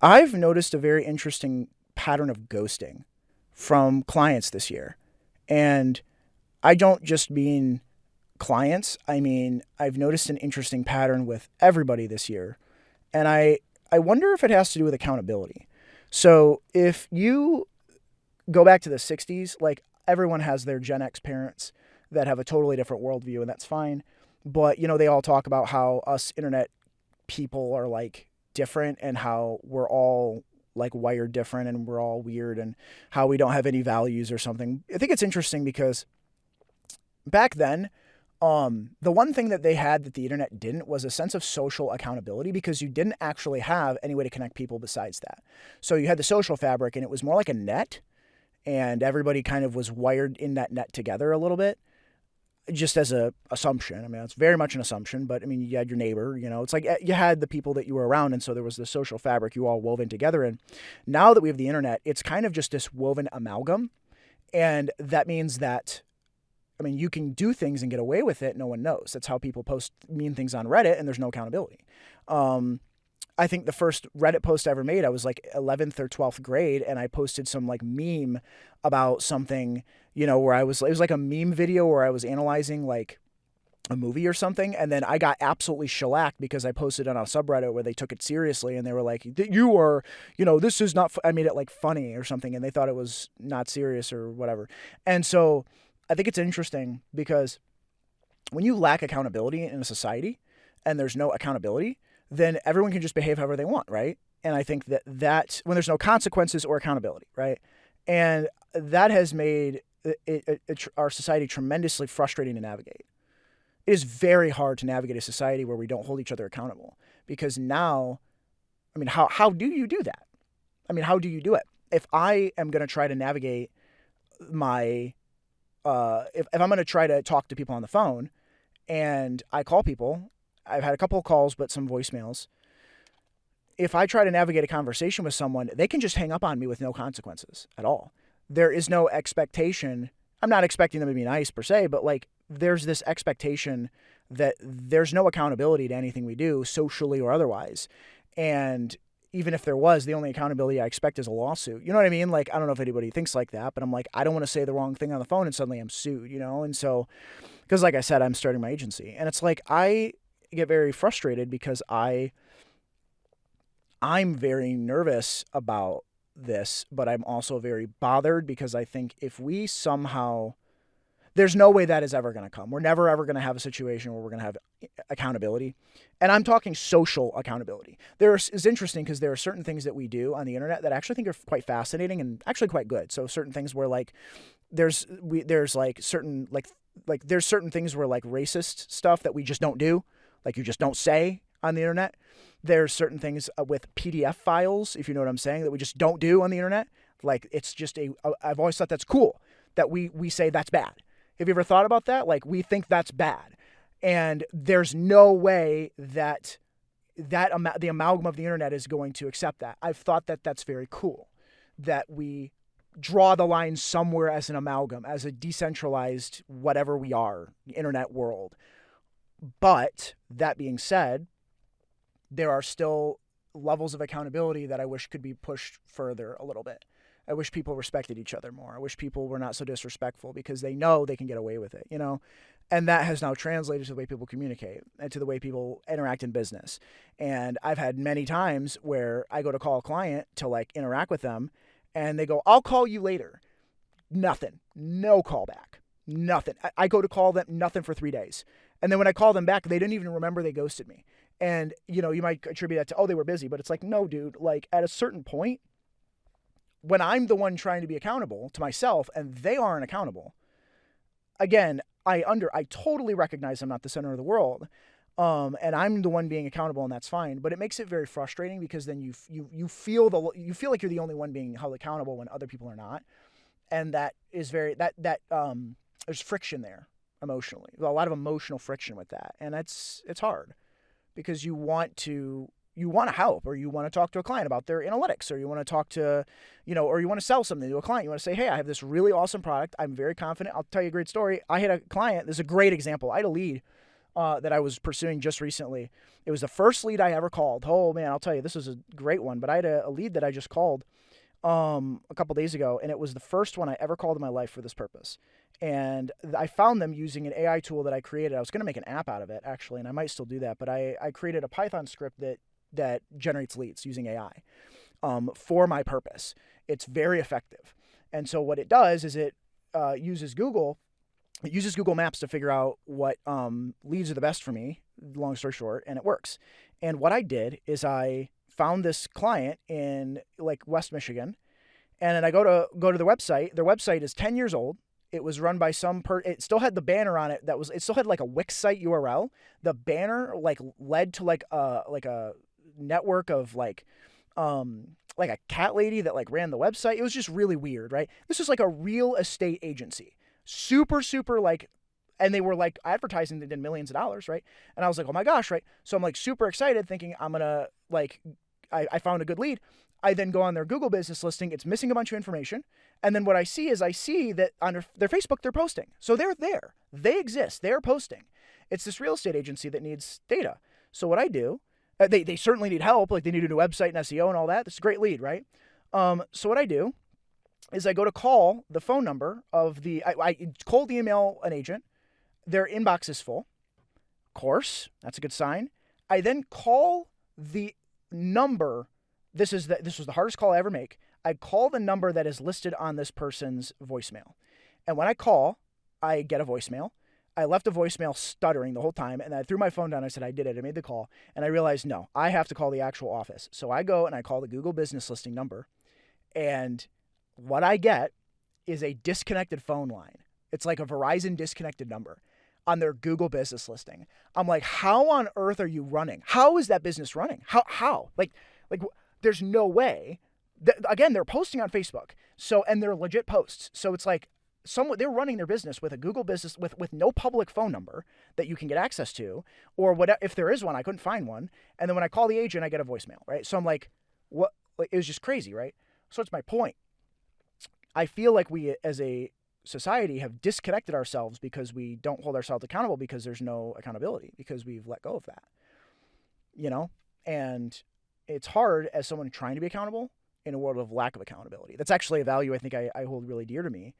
I've noticed a very interesting pattern of ghosting from clients this year. And I don't just mean clients, I mean, I've noticed an interesting pattern with everybody this year. And I wonder if it has to do with accountability. So if you go back to the 60s, like everyone has their Gen X parents that have a totally different worldview, and that's fine. But, they all talk about how us internet people are like different and how we're all like wired different and we're all weird and how we don't have any values or something. I think it's interesting because back then, the one thing that they had that the internet didn't was a sense of social accountability because you didn't actually have any way to connect people besides that. So you had the social fabric and it was more like a net and everybody kind of was wired in that net together a little bit just as a assumption. I mean, it's very much an assumption, but I mean, you had your neighbor, it's like you had the people that you were around. And so there was the social fabric you all wove in together. And now that we have the internet, it's kind of just this woven amalgam. And that means that, I mean, you can do things and get away with it. No one knows. That's how people post mean things on Reddit and there's no accountability. I think the first Reddit post I ever made, I was like 11th or 12th grade, and I posted some like meme about something, where it was like a meme video where I was analyzing like a movie or something, and then I got absolutely shellacked because I posted on a subreddit where they took it seriously, and they were like, "You are, this is not." I made it like funny or something, and they thought it was not serious or whatever. And so I think it's interesting because when you lack accountability in a society, and there's no accountability, then everyone can just behave however they want, right? And I think that when there's no consequences or accountability, right? And that has made our society tremendously frustrating to navigate. It is very hard to navigate a society where we don't hold each other accountable because now, I mean, how do you do that? I mean, how do you do it? If I am going to try to navigate my, if I'm going to try to talk to people on the phone and I call people, I've had a couple of calls, but some voicemails. If I try to navigate a conversation with someone, they can just hang up on me with no consequences at all. There is no expectation. I'm not expecting them to be nice per se, but like there's this expectation that there's no accountability to anything we do, socially or otherwise. And even if there was, the only accountability I expect is a lawsuit. You know what I mean? Like, I don't know if anybody thinks like that, but I'm like, I don't want to say the wrong thing on the phone and suddenly I'm sued, And so, because like I said, I'm starting my agency. And it's like, I get very frustrated because I'm very nervous about this, but I'm also very bothered because I think if we somehow there's no way that is ever going to come. We're never ever going to have a situation where we're going to have accountability. And I'm talking social accountability. It's interesting because there are certain things that we do on the internet that I actually think are quite fascinating and actually quite good. So certain things where like there's like certain like there's certain things where like racist stuff that we just don't do, like you just don't say on the internet. There's certain things with PDF files, if you know what I'm saying, that we just don't do on the internet. Like it's just I've always thought that's cool that we say that's bad. Have you ever thought about that? Like we think that's bad. And there's no way that the amalgam of the internet is going to accept that. I've thought that that's very cool, that we draw the line somewhere as an amalgam, as a decentralized whatever we are, internet world. But that being said, there are still levels of accountability that I wish could be pushed further a little bit. I wish people respected each other more. I wish people were not so disrespectful because they know they can get away with it, And that has now translated to the way people communicate and to the way people interact in business. And I've had many times where I go to call a client to like interact with them and they go, "I'll call you later." Nothing. No callback. Nothing. I go to call them, nothing for 3 days. And then when I call them back, they didn't even remember they ghosted me. And, you might attribute that to, they were busy. But it's like, no, dude, like at a certain point, when I'm the one trying to be accountable to myself and they aren't accountable, again, I totally recognize I'm not the center of the world. And I'm the one being accountable and that's fine. But it makes it very frustrating because then you feel like you're the only one being held accountable when other people are not. And that is there's friction there emotionally. A lot of emotional friction with that. And it's hard because you want to help, or you want to talk to a client about their analytics, or you want to talk to, or you want to sell something to a client. You want to say, "Hey, I have this really awesome product. I'm very confident." I'll tell you a great story. I had a client, this is a great example. I had a lead that I was pursuing just recently. It was the first lead I ever called. Oh man, I'll tell you, this was a great one. But I had a lead that I just called a couple days ago, and it was the first one I ever called in my life for this purpose. And I found them using an AI tool that I created. I was going to make an app out of it, actually, and I might still do that. But I created a Python script that generates leads using AI for my purpose. It's very effective. And so what it does is it uses Google Maps to figure out what leads are the best for me, long story short, and it works. And what I did is I found this client in like West Michigan, and then I go to their website. Their website is 10 years old. It was run by it still had the banner on it it still had like a Wix site URL. The banner like led to like a network of like a cat lady that like ran the website. It was just really weird, right? This is like a real estate agency. Super, super like, and they were like advertising that did millions of dollars, right? And I was like, oh my gosh, right? So I'm like super excited thinking I'm going to like, I found a good lead. I then go on their Google business listing. It's missing a bunch of information. And then what I see that on their Facebook, they're posting. So they're there. They exist. They're posting. It's this real estate agency that needs data. So what I do, they certainly need help. Like they need a new website and SEO and all that. This is a great lead, right? So what I do is I go to call the phone number of I cold email an agent. Their inbox is full. Of course, that's a good sign. I then call the number. This was the hardest call I ever make. I call the number that is listed on this person's voicemail. And when I call, I get a voicemail. I left a voicemail stuttering the whole time, and I threw my phone down. I said, I did it. I made the call. And I realized, no, I have to call the actual office. So I go and I call the Google business listing number. And what I get is a disconnected phone line. It's like a Verizon disconnected number on their Google business listing. I'm like, how on earth are you running? How is that business running? How? Like there's no way. Again, they're posting on Facebook. So, and they're legit posts. So it's like they're running their business with a Google business with no public phone number that you can get access to, or what if there is one, I couldn't find one. And then when I call the agent, I get a voicemail, right? So I'm like, what? Like, it was just crazy, right? So it's my point. I feel like we as a society have disconnected ourselves because we don't hold ourselves accountable because there's no accountability, because we've let go of that, and it's hard as someone trying to be accountable in a world of lack of accountability. That's actually a value I think I hold really dear to me,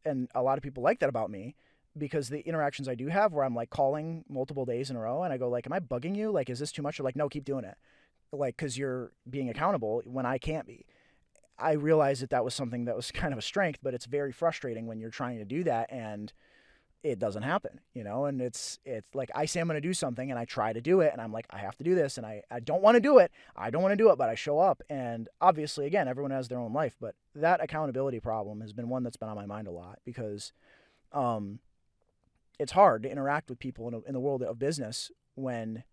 and a lot of people like that about me, because the interactions I do have where I'm like calling multiple days in a row and I go like, am I bugging you? Like, is this too much? They're like, no, keep doing it. Like, cause you're being accountable when I can't be. I realized that was something that was kind of a strength, but it's very frustrating when you're trying to do that and it doesn't happen, and it's like I say I'm going to do something and I try to do it and I'm like, I have to do this and I don't want to do it. I don't want to do it, but I show up. And obviously, again, everyone has their own life, but that accountability problem has been one that's been on my mind a lot, because it's hard to interact with people in the world of business when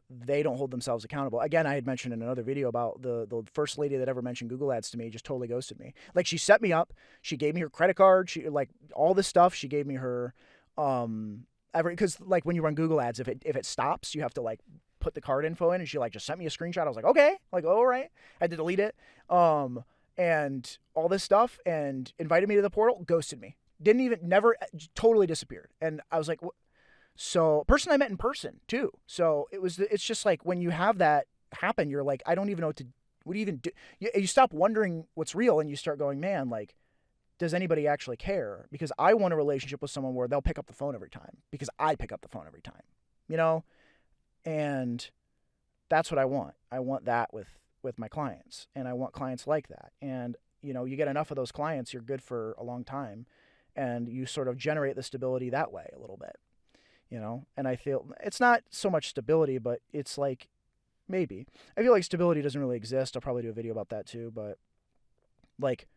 they don't hold themselves accountable. Again, I had mentioned in another video about the first lady that ever mentioned Google Ads to me just totally ghosted me. Like, she set me up. She gave me her credit card. She, like, all this stuff. She gave me her, because like when you run Google Ads, if it stops, you have to like put the card info in, and she like just sent me a screenshot. I was like, okay, like, all right. I had to delete it. And all this stuff, and invited me to the portal, ghosted me. Never, totally disappeared. And I was like, what? So, person I met in person too. So it's just like when you have that happen, you're like, I don't even know what do you even do? You stop wondering what's real and you start going, man, like, does anybody actually care? Because I want a relationship with someone where they'll pick up the phone every time because I pick up the phone every time, and that's what I want. I want that with my clients, and I want clients like that. And, you get enough of those clients, you're good for a long time, and you sort of generate the stability that way a little bit. And I feel it's not so much stability, but it's like, maybe. I feel like stability doesn't really exist. I'll probably do a video about that too, but like,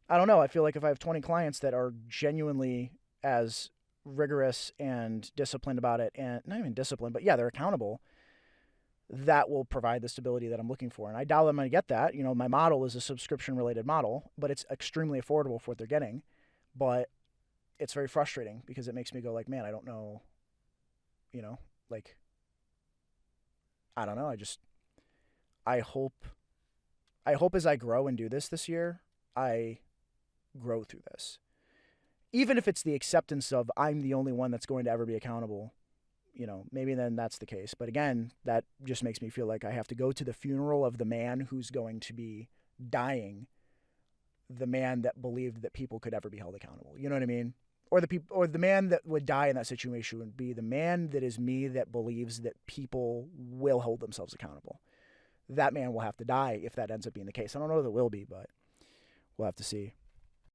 I don't know. I feel like if I have 20 clients that are genuinely as rigorous and disciplined about it, and not even disciplined, but yeah, they're accountable, that will provide the stability that I'm looking for. And I doubt I'm going to get that. My model is a subscription related model, but it's extremely affordable for what they're getting. But it's very frustrating because it makes me go like, man, I don't know. Like, I don't know. I hope as I grow and do this year, I grow through this. Even if it's the acceptance of I'm the only one that's going to ever be accountable maybe then that's the case. But again, that just makes me feel like I have to go to the funeral of the man who's going to be dying, the man that believed that people could ever be held accountable. You know what I mean? Or the man that would die in that situation would be the man that is me that believes that people will hold themselves accountable. That man will have to die if that ends up being the case. I don't know if it will be, but we'll have to see.